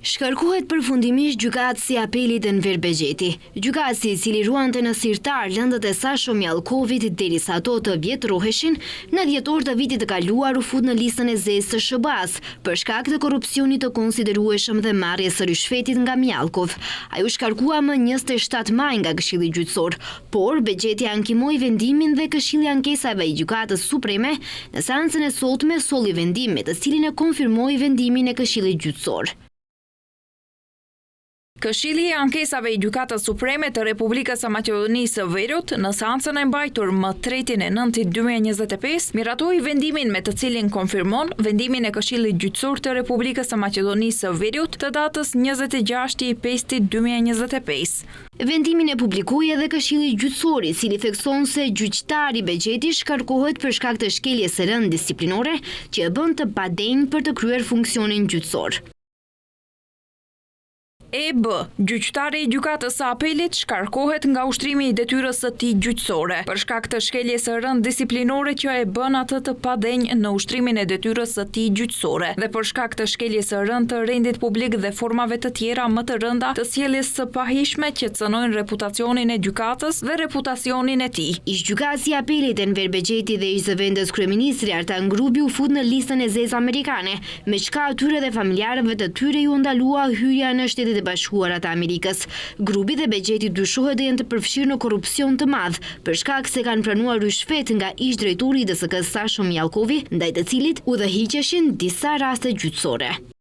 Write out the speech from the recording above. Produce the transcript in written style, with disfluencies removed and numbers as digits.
Shkarkohet përfundimisht gjykatësi apelit Enver Begjeti. Gjykatësi, i cili ruante në sirtar lëndët e Sasho Mjallkovit derisa ato të vjetëroheshin, në dhjetor të vitit të kaluar u fut në listën e zezë të SHBA-s për shkak të korrupsionit të konsiderueshëm dhe marrjes së rishfetit nga Mjallkov. Ai u shkarkua më 27 maj nga Këshilli Gjyqësor, por Begjeti ankimoi vendimin dhe Këshilli i Ankesave i Gjykatës Supreme në seancën e sotme solli vendim me të cilin e konfirmoi vendimin e Këshillit Gjyqësor. Këshilli i Ankesave i Gjykatës Supreme të Republikës së Maqedonisë së Veriut në seancën e mbajtur më 3/9/2025 miratoi vendimin me të cilin konfirmon vendimin e Këshillit Gjyqësor të Republikës së Maqedonisë së Veriut të datës 26/5/2025. Vendimin e publikoi edhe Këshilli Gjyqësor, i cili thekson se gjyqtari Begjeti shkarkohet për shkak të shkeljes së rënd disiplinore që e bën të padenjë për të kryer funksionin gjyqësor. EB, gjyqtari i gjykatës së apelit shkarkohet nga ushtrimi i detyrës së tij gjyqësore për shkak të shkeljes së rënd disiplinore që e bën atë të padenjë në ushtrimin e detyrës së tij gjyqësore dhe për shkak të shkeljes së rënd të rendit publik dhe formave të tjera më të rënda të sjelljes së pahishme që cënojnë reputacionin e gjykatës dhe reputacionin e tij. Ish-gjykatësi i apelit Enver Begjeti dhe ish-zëvendës kryeministri Artan Grubi u fut në listën e zezë amerikane, me çka atyre dhe familjarëve të tyre ju ndalua hyrja në Shtetet Bashkuara të Amerikës. Grubi dhe Begjeti dyshohet të jenë të përfshirë në korrupsion të madh për shkak se kanë pranuar rishfet nga ish-drejtori i DSK-s Sasho Mjallkovi, ndaj të cilit udhëhiqeshin disa raste gjyqësore.